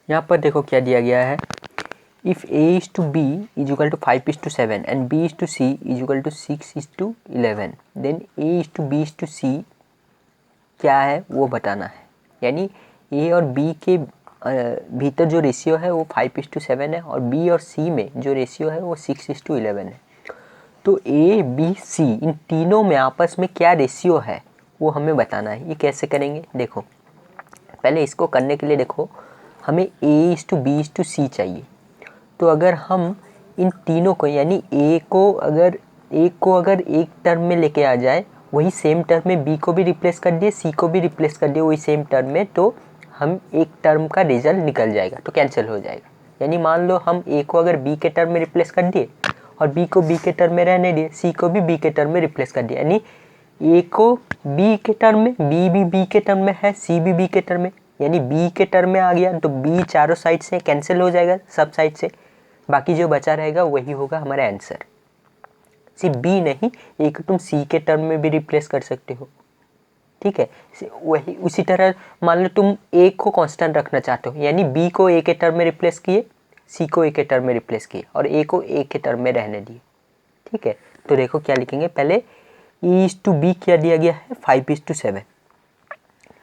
यहाँ पर देखो क्या दिया गया है, if A is to B is equal to 5:7 and B is to C is equal to 6:11 then A is to B is to C क्या है वो बताना है। यानी A और B के भीतर जो रेशियो है वो 5:7 है और B और C में जो रेशियो है वो 6:11 है। तो A B C इन तीनों में आपस में क्या रेशियो है वो हमें बताना है। ये कैसे करेंगे, देखो पहले इसको करने के लिए देखो हमें A is to B is to C चाहिए। तो अगर हम इन तीनों को यानी ए को अगर एक टर्म में लेके आ जाए, वही सेम टर्म में बी को भी रिप्लेस कर दिए, सी को भी रिप्लेस कर दिए वही सेम टर्म में, तो हम एक टर्म का रिजल्ट निकल जाएगा, तो कैंसिल हो जाएगा। यानी मान लो हम ए को अगर बी के टर्म में रिप्लेस कर दिए और बी को बी के टर्म में रहने दिए, सी को भी बी के टर्म में रिप्लेस कर दिया, यानी ए को बी के टर्म में, बी भी बी के टर्म में है, सी भी बी के टर्म में, यानी बी के टर्म में आ गया तो बी चारों साइड से कैंसिल हो जाएगा, सब साइड से, बाकी जो बचा रहेगा वही होगा हमारा आंसर। सिर्फ बी नहीं, एक तुम सी के टर्म में भी रिप्लेस कर सकते हो, ठीक है। वही उसी तरह मान लो तुम ए को कांस्टेंट रखना चाहते हो, यानी बी को ए के टर्म में रिप्लेस किए, सी को ए के टर्म में रिप्लेस किए और ए को ए के टर्म में रहने दिए, ठीक है। तो देखो क्या लिखेंगे, पहले ई इज टू बी क्या दिया गया है 5:7,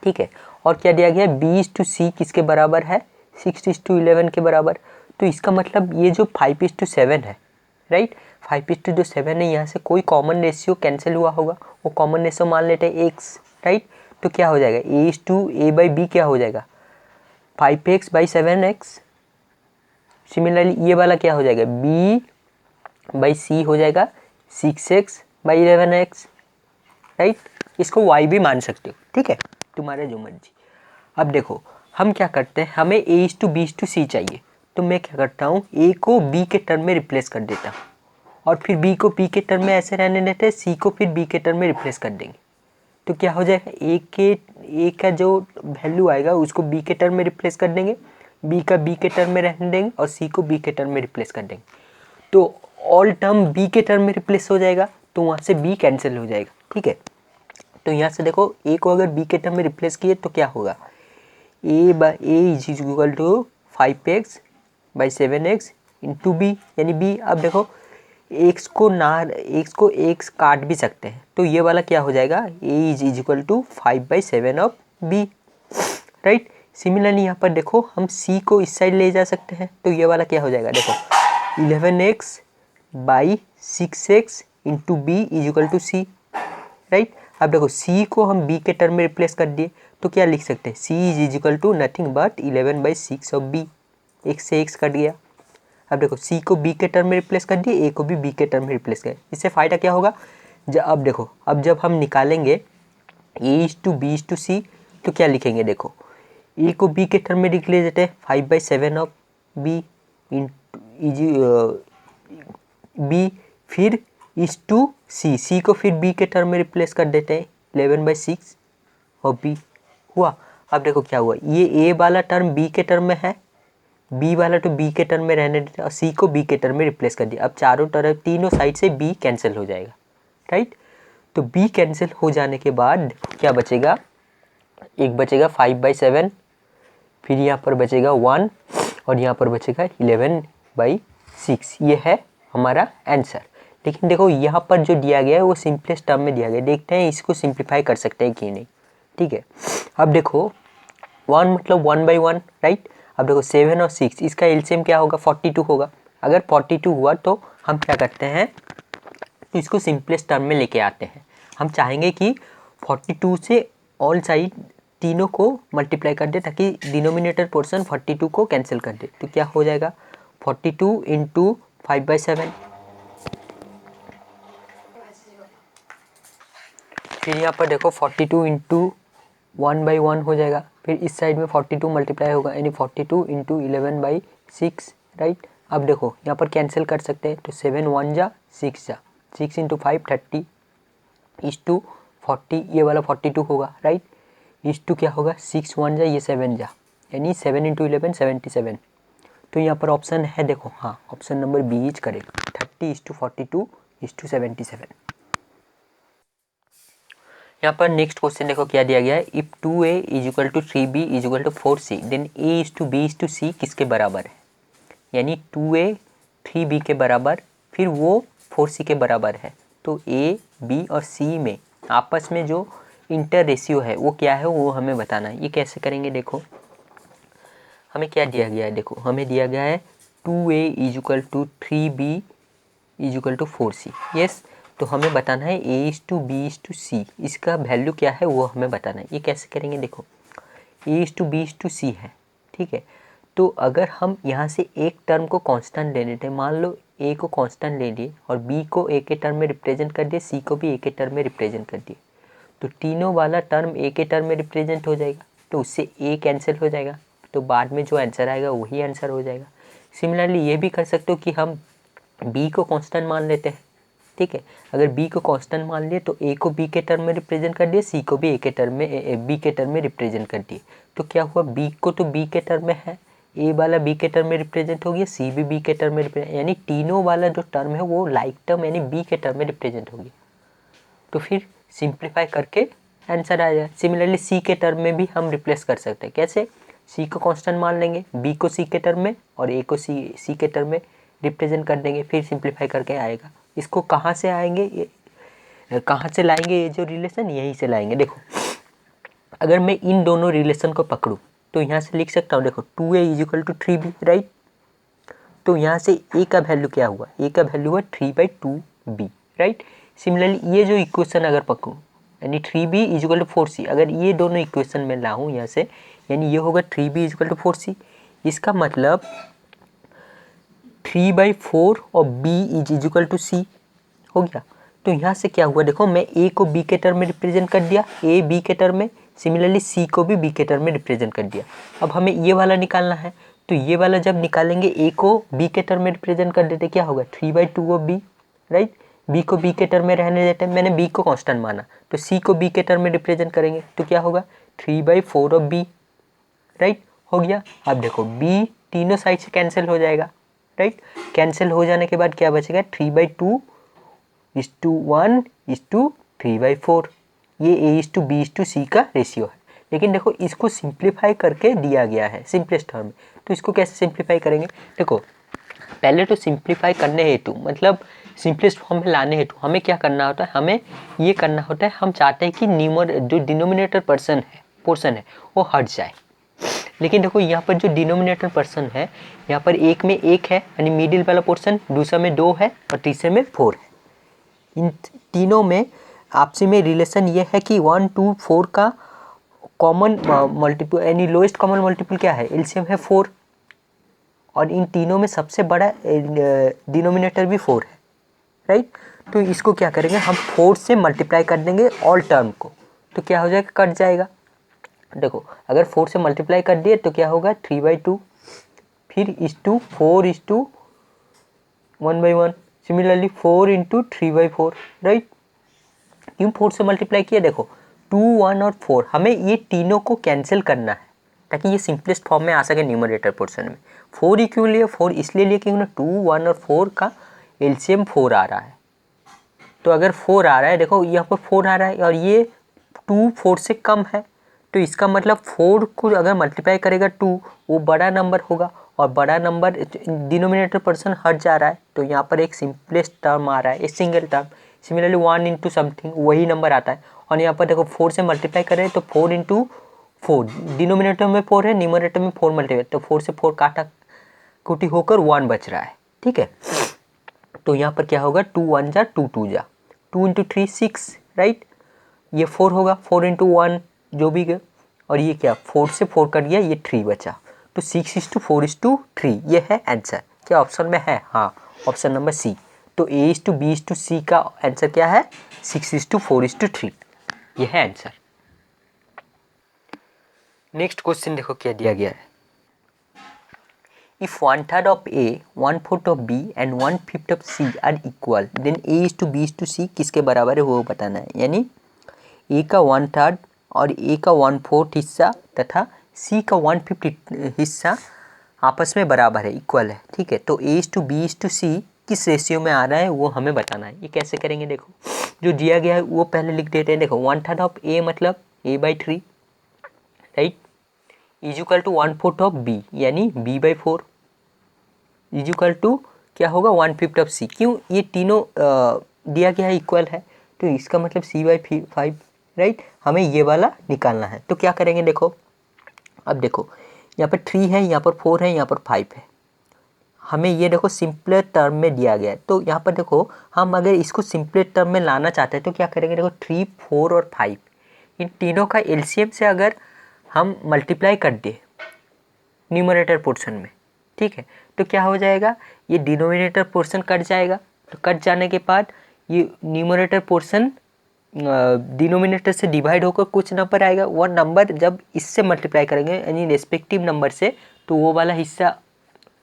ठीक है, और क्या दिया गया है बी इज टू सी किसके बराबर है 6:11 के बराबर। तो इसका मतलब ये जो 5:7 है, राइट, 5:7 है, यहाँ से कोई कॉमन रेशियो कैंसिल हुआ होगा, वो कॉमन रेशियो मान लेते हैं एक्स, राइट। तो क्या हो जाएगा A is to A by B क्या हो जाएगा 5x/7x। सिमिलरली ये वाला क्या हो जाएगा बी बाई सी हो जाएगा 6x/11x, राइट। इसको y भी मान सकते हो, ठीक है, तुम्हारे जो मर्जी। अब देखो हम क्या करते हैं, हमें a is to B is to C चाहिए, तो मैं क्या करता हूँ a को b के टर्म में रिप्लेस कर देता हूँ और फिर b को b के टर्म में ऐसे रहने देते हैं, c को फिर b के टर्म में रिप्लेस कर देंगे। तो क्या हो जाएगा a का जो वैल्यू आएगा उसको b के टर्म में रिप्लेस कर देंगे, b का b के टर्म में रहने देंगे और c को b के टर्म में रिप्लेस कर देंगे। तो ऑल टर्म b के टर्म में रिप्लेस हो जाएगा, तो वहाँ से b कैंसिल हो जाएगा, ठीक है। तो यहाँ से देखो a को अगर b के टर्म में रिप्लेस किए तो क्या होगा a is equal to 5x/7x into B, यानी b। अब देखो x को x काट भी सकते हैं, तो ये वाला क्या हो जाएगा a is equal to 5/7 of b, right. Similarly यहाँ पर देखो हम c को इस साइड ले जा सकते हैं, तो ये वाला क्या हो जाएगा देखो 11x/6x into B is equal to c, right. अब देखो c को हम b के टर्म में रिप्लेस कर दिए, तो क्या लिख सकते हैं c is equal to nothing but 11/6 of b, x से x कट गया। अब देखो c को b के टर्म में रिप्लेस कर दिए, a को भी b के टर्म में रिप्लेस कर, इससे फ़ायदा क्या होगा, अब देखो अब जब हम निकालेंगे a is to b is to c, तो क्या लिखेंगे देखो a को b के टर्म में लिख ले देते हैं 5/7 ऑफ b b, फिर इज टू c को फिर b के टर्म में रिप्लेस कर देते हैं 11/6 और b हुआ। अब देखो क्या हुआ, ये a वाला टर्म b के टर्म में है, b वाला तो b के टर्म में रहने देते और c को b के टर्म में रिप्लेस कर दिया। अब चारों तरफ तीनों साइड से b कैंसिल हो जाएगा, राइट। तो b कैंसिल हो जाने के बाद क्या बचेगा, एक बचेगा 5/7, फिर यहाँ पर बचेगा 1 और यहाँ पर बचेगा 11/6। ये है हमारा आंसर। लेकिन देखो यहाँ पर जो दिया गया है वो सिंपलेस्ट टर्म में दिया गया है, देखते हैं इसको सिंप्लीफाई कर सकते हैं कि नहीं, ठीक है। अब देखो 1 मतलब 1/1, राइट। अब देखो 7 और 6 इसका एलसीएम क्या होगा 42 होगा। अगर 42 हुआ तो हम क्या करते हैं, तो इसको सिंपलेस्ट टर्म में लेके आते हैं। हम चाहेंगे कि 42 से ऑल साइड तीनों को मल्टीप्लाई कर दे ताकि डिनोमिनेटर पोर्शन 42 को कैंसिल कर दे। तो क्या हो जाएगा 42 इंटू 5/7, फिर यहाँ पर देखो 42 इंटू 1/1 हो जाएगा, फिर इस साइड में 42 मल्टीप्लाई होगा यानी 42 इंटू 11/6, राइट। अब देखो यहाँ पर कैंसिल कर सकते हैं, तो 7 1 जा 6 जा 6 इंटू 5 30 इस टू 40, ये वाला 42 होगा, राइट। इस टू क्या होगा 6 1 जा ये 7 जा, यानी 7 इंटू 11 77। तो यहाँ पर ऑप्शन है देखो, हाँ option number B is correct, 30 is to 42 इस टू 77। यहाँ पर नेक्स्ट क्वेश्चन देखो क्या दिया गया है, if 2a is equal to 3b is equal to 4c then a is to b is to c किसके बराबर है। यानी 2a 3b के बराबर, फिर वो 4c के बराबर है। तो a b और c में आपस में जो इंटर रेशियो है वो क्या है, वो हमें बताना है। ये कैसे करेंगे, देखो हमें क्या दिया गया है, देखो हमें दिया गया है 2a is equal to 3b is equal to 4c। Yes, तो हमें बताना है a is to b is to c, इसका वैल्यू क्या है वो हमें बताना है। ये कैसे करेंगे, देखो a is to b is to c है, ठीक है। तो अगर हम यहाँ से एक टर्म को कांस्टेंट ले लेते हैं, मान लो a को कांस्टेंट ले लिए और b को a के टर्म में रिप्रेजेंट कर दिए, c को भी a के टर्म में रिप्रेजेंट कर दिए, तो तीनों वाला टर्म a के टर्म में रिप्रेजेंट हो जाएगा, तो उससे a कैंसिल हो जाएगा, तो बाद में जो आंसर आएगा वही आंसर हो जाएगा। सिमिलरली ये भी कर सकते हो कि हम b को कांस्टेंट मान लेते हैं, ठीक है। अगर b को कांस्टेंट मान लिए तो a को b के टर्म में रिप्रेजेंट कर दिए, c को भी a के टर्म में b के टर्म में रिप्रेजेंट कर दिए, तो क्या हुआ, b को तो b के टर्म में है, a वाला b के टर्म में रिप्रेजेंट हो गया, c भी b के टर्म में रिप्रेजेंट, यानी तीनों वाला जो टर्म है वो लाइक टर्म यानी b के टर्म में रिप्रेजेंट हो गया। तो फिर सिंप्लीफाई करके आंसर आ जाए। सिमिलरली सी के टर्म में भी हम रिप्लेस कर सकते हैं, कैसे, सी को कांस्टेंट मान लेंगे, बी को सी के टर्म में और ए को सी के टर्म में रिप्रेजेंट कर देंगे, फिर सिंप्लीफाई करके आएगा। इसको कहाँ से आएंगे, ये कहाँ से लाएंगे, ये जो रिलेशन यहीं से लाएंगे। देखो अगर मैं इन दोनों रिलेशन को पकड़ूँ तो यहाँ से लिख सकता हूँ, देखो 2a is equal to 3b, right. तो यहाँ से a का वैल्यू क्या हुआ, a का वैल्यू हुआ 3/2b, राइट। सिमिलरली ये जो इक्वेशन अगर पकड़ूँ यानी 3b is equal to 4c, अगर ये दोनों इक्वेशन में लाऊँ यहाँ से, यानी ये होगा 3b is equal to 4c, इसका मतलब 3/4 और b is equal to c हो गया। तो यहाँ से क्या हुआ, देखो मैं a को b के टर्म में रिप्रेजेंट कर दिया, a b के टर्म में, सिमिलरली c को भी b के टर्म में रिप्रेजेंट कर दिया। अब हमें ये वाला निकालना है, तो ये वाला जब निकालेंगे a को b के टर्म में रिप्रेजेंट कर देते, क्या होगा 3/2 ऑफ b, राइट। b को b के टर्म में रहने देते हैं, मैंने b को कांस्टेंट माना, तो c को b के टर्म में रिप्रेजेंट करेंगे, तो क्या होगा 3/4 ऑफ b, राइट, हो गया। अब देखो b तीनों साइड से कैंसिल हो जाएगा, राइट। कैंसिल हो जाने के बाद क्या बचेगा, 3/2:1:3/4, ये a is to b is to c का रेशियो है। लेकिन देखो इसको सिंप्लीफाई करके दिया गया है सिंपलेस्ट फॉर्म में, तो इसको कैसे सिंप्लीफाई करेंगे, देखो पहले तो सिंप्लीफाई करने हेतु मतलब सिंपलेस्ट फॉर्म में लाने हेतु हमें क्या करना होता है, हमें ये करना होता है, हम चाहते हैं कि जो डिनोमिनेटर पोर्शन है वो हट जाए। लेकिन देखो यहाँ पर जो डिनोमिनेटर पर्सन है, यहाँ पर एक में एक है यानी मिडिल वाला पोर्शन, दूसरा में 2 है और तीसरे में 4 है। इन तीनों में आपसी में रिलेशन ये है कि 1 2 4 का कॉमन मल्टीपल यानी लोएस्ट कॉमन मल्टीपल क्या है, एलसीएम है 4, और इन तीनों में सबसे बड़ा डिनोमिनेटर भी 4 है, राइट। तो इसको क्या करेंगे, हम 4 से मल्टीप्लाई कर देंगे ऑल टर्म को, तो क्या हो जाएगा, कट जाएगा। देखो अगर 4 से मल्टीप्लाई कर दिए तो क्या होगा 3/2, फिर इस टू 4:1/1, सिमिलरली 4 × 3/4, राइट। क्यों 4 से मल्टीप्लाई किया, देखो 2 1 और 4 हमें ये तीनों को कैंसिल करना है ताकि ये सिंपलेस्ट फॉर्म में आ सके न्यूमरेटर पोर्शन में। 4 ही क्यों लिए, 4 इसलिए लिए क्योंकि 2 1 और 4 का एलसीएम 4 आ रहा है। तो अगर 4 आ रहा है, देखो यहाँ पर 4 आ रहा है और ये 2 4 से कम है, तो इसका मतलब 4 को अगर मल्टीप्लाई करेगा 2 वो बड़ा नंबर होगा, और बड़ा नंबर डिनोमिनेटर पर्सन हट जा रहा है, तो यहाँ पर एक सिंपलेस्ट टर्म आ रहा है, एक सिंगल टर्म। सिमिलरली 1 × समथिंग वही नंबर आता है, और यहाँ पर देखो 4 से मल्टीप्लाई करें तो 4 × 4, डिनोमिनेटर में 4 है, न्यूमरेटर में 4 मल्टीप्लाई, तो 4 से 4 काटा कुटी होकर 1 बच रहा है, ठीक है। तो यहाँ पर क्या होगा 2 1 जा 2 2 जा 2 × 3 6, राइट। ये 4 होगा, 4 × 1 जो भी गया, और ये क्या 4 से 4 कट गया, ये 3 बचा, तो 6:4:3 ये है आंसर। क्या ऑप्शन में है, हाँ ऑप्शन नंबर सी। तो a:b:c का आंसर क्या है 6:4:3, ये है आंसर। नेक्स्ट क्वेश्चन देखो क्या दिया गया है, if 1/3 of a 1/4 of b and 1/5 of c are equal then a:b:c किसके बराबर है वो बताना है। यानी a का 1/3 और a का 1/4 हिस्सा तथा c का 1/5 हिस्सा आपस में बराबर है, इक्वल है, ठीक है। तो a:b:c किस रेशियो में आ रहा है वो हमें बताना है। ये कैसे करेंगे, देखो जो दिया गया है वो पहले लिख देते हैं। देखो 1/3 ऑफ ए मतलब a/3 right is equal to 1/4 of b यानी b/4 इज इक्वल टू क्या होगा 1/5 ऑफ सी। क्यों ये तीनों दिया गया है इक्वल है तो इसका मतलब c/5 राइट। हमें ये वाला निकालना है तो क्या करेंगे देखो अब देखो यहाँ पर 3 है यहाँ पर 4 है यहाँ पर 5 है। हमें ये देखो सिंपलर टर्म में दिया गया है तो यहाँ पर देखो हम अगर इसको सिंपलर टर्म में लाना चाहते हैं तो क्या करेंगे देखो 3, 4 और 5 इन तीनों का एलसीएम से अगर हम मल्टीप्लाई कर दें न्यूमरेटर पोर्शन में ठीक है तो क्या हो जाएगा ये डिनोमिनेटर पोर्शन कट जाएगा। तो कट जाने के बाद ये न्यूमरेटर पोर्शन डिनोमिनेटर से डिवाइड होकर कुछ नंबर आएगा। वो नंबर जब इससे मल्टीप्लाई करेंगे यानी रेस्पेक्टिव नंबर से तो वो वाला हिस्सा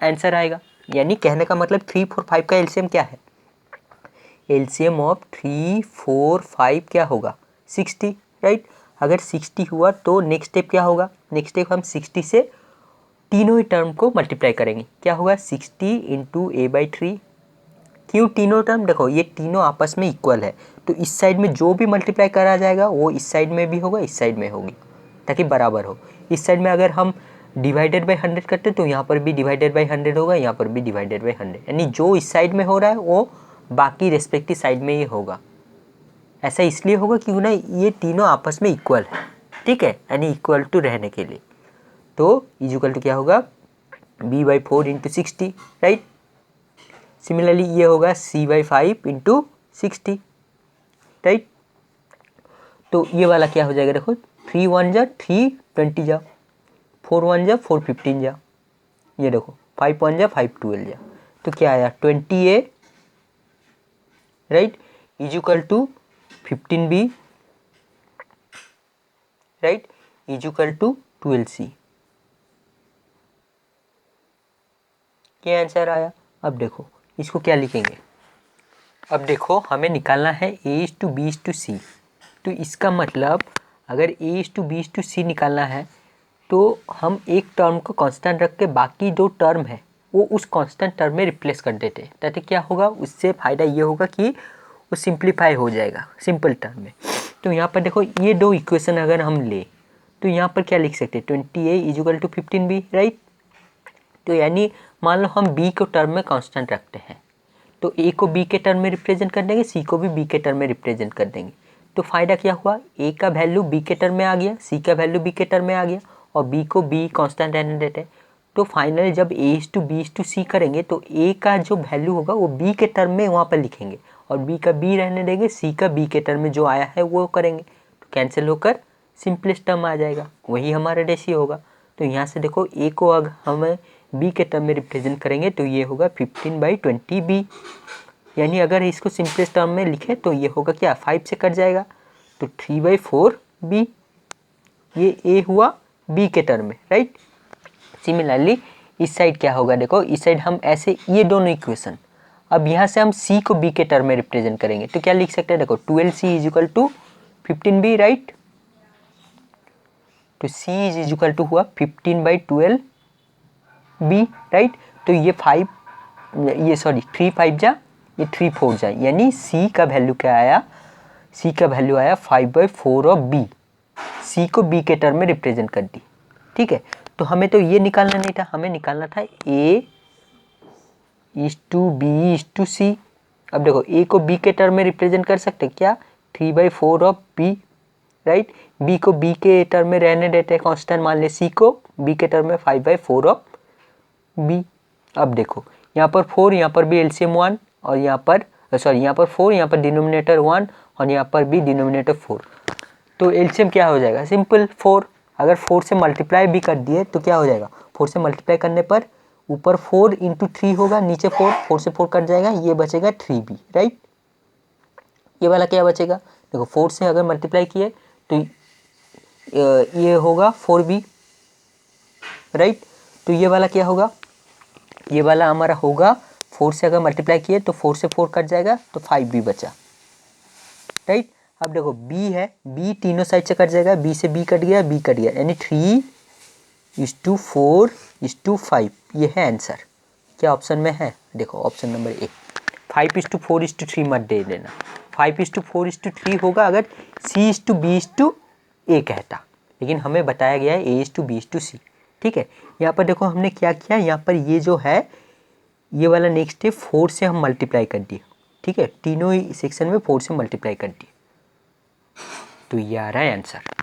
आंसर आएगा। यानी कहने का मतलब 3, 4, 5 का एलसीएम क्या है एलसीएम ऑफ 3, 4, 5 क्या होगा 60 राइट। अगर 60 हुआ तो नेक्स्ट स्टेप क्या होगा नेक्स्ट स्टेप हम 60 से तीनों ही टर्म को मल्टीप्लाई करेंगे क्या होगा 60 इंटू a/3। क्यों तीनों टर्म देखो ये तीनों आपस में इक्वल है तो इस साइड में जो भी मल्टीप्लाई करा जाएगा वो इस साइड में भी होगा इस साइड में होगी ताकि बराबर हो। इस साइड में अगर हम डिवाइडेड बाई 100 करते तो यहाँ पर भी डिवाइडेड बाई 100 होगा यहाँ पर भी डिवाइडेड बाई 100 यानी जो इस साइड में हो रहा है वो बाकी रेस्पेक्टिव साइड में ही होगा। ऐसा इसलिए होगा क्योंकि ना ये तीनों आपस में इक्वल है ठीक है यानी इक्वल टू रहने के लिए। तो इज इक्वल टू क्या होगा b/4 इंटू 60 राइट। सिमिलरली ये होगा c/5 इंटू 60 राइट। तो ये वाला क्या हो जाएगा देखो 3 1 जा 3 20 जा 4 1 जा 4 15 जा ये देखो 5 1 जा 5 12 जा तो क्या आया 20a right is equal to 15b right is equal to 12c। क्या आंसर आया। अब देखो इसको क्या लिखेंगे अब देखो हमें निकालना है a/b/c। तो इसका मतलब अगर a/b/c निकालना है तो हम एक टर्म को कांस्टेंट रख के बाकी जो टर्म है वो उस कांस्टेंट टर्म में रिप्लेस कर देते हैं ताकि क्या होगा उससे फ़ायदा ये होगा कि वो सिंप्लीफाई हो जाएगा सिंपल टर्म में। तो यहाँ पर देखो ये दो इक्वेशन अगर हम ले तो यहाँ पर क्या लिख सकते हैं 20a is equal to 15b right. तो यानी मान लो हम b को टर्म में कांस्टेंट रखते हैं तो a को b के टर्म में रिप्रेजेंट कर देंगे c को भी b के टर्म में रिप्रेजेंट कर देंगे। तो फ़ायदा क्या हुआ a का वैल्यू b के टर्म में आ गया c का वैल्यू b के टर्म में आ गया और b को b कांस्टेंट रहने देते हैं। तो फाइनली जब a/b/c करेंगे तो a का जो वैल्यू होगा वो b के टर्म में वहाँ पर लिखेंगे और b का b रहने देंगे c का b के टर्म में जो आया है वो करेंगे तो कैंसिल होकर सिंपलेस्ट टर्म आ जाएगा वही हमारा रेशियो होगा। तो यहाँ से देखो a को अगर हम b के टर्म में रिप्रेजेंट करेंगे तो ये होगा 15/20b यानी अगर इसको सिंपलेस्ट टर्म में लिखे तो ये होगा क्या 5 से कट जाएगा तो 3/4b ये a हुआ b के टर्म में राइट। सिमिलरली इस साइड क्या होगा देखो इस साइड हम ऐसे ये दोनों इक्वेशन अब यहाँ से हम c को b के टर्म में रिप्रेजेंट करेंगे तो क्या लिख सकते हैं देखो 12c is equal to 15b right. तो c इज इक्वल टू हुआ 15/12b राइट। तो ये 3 5 जा ये 3 4 जा यानी c का वैल्यू क्या आया c का वैल्यू आया 5/4 ऑफ b। c को b के टर्म में रिप्रेजेंट कर दी ठीक है। तो हमें तो ये निकालना नहीं था हमें निकालना था a/b/c। अब देखो a को b के टर्म में रिप्रेजेंट कर सकते क्या 3/4 ऑफ b राइट। b को b के टर्म में रहने देते हैं कांस्टेंट मान ले c को b के टर्म में 5/4 ऑफ b। अब देखो यहाँ पर 4 यहाँ पर भी एलसीएम 1 और यहाँ पर यहाँ पर 4 यहाँ पर डिनोमिनेटर 1 और यहाँ पर भी डिनोमिनेटर 4 तो एलसीएम क्या हो जाएगा सिंपल 4। अगर 4 से मल्टीप्लाई भी कर दिए तो क्या हो जाएगा 4 से मल्टीप्लाई करने पर ऊपर 4 इंटू 3 होगा नीचे 4 से 4 कट जाएगा ये बचेगा 3b राइट। ये वाला क्या बचेगा देखो 4 से अगर मल्टीप्लाई किए तो ये होगा 4b राइट। तो ये वाला क्या होगा ये वाला हमारा होगा 4 से अगर मल्टीप्लाई किए तो 4 से 4 कट जाएगा तो 5b बचा राइट। अब देखो b है b तीनों साइड से कट जाएगा b से b कट गया यानी 3:4:5 ये है आंसर। क्या ऑप्शन में है देखो ऑप्शन नंबर ए 5:4:3 मत दे देना 5:4:3 होगा अगर C:B:A कहता, लेकिन हमें बताया गया है A:B:C। ठीक है, यहाँ पर देखो हमने क्या किया, यहाँ पर ये जो है ये वाला नेक्स्ट स्टेप 4 से हम मल्टीप्लाई कर दिए। ठीक है, तीनों ही सेक्शन में 4 से मल्टीप्लाई कर दिए, तो ये आ रहा है आंसर।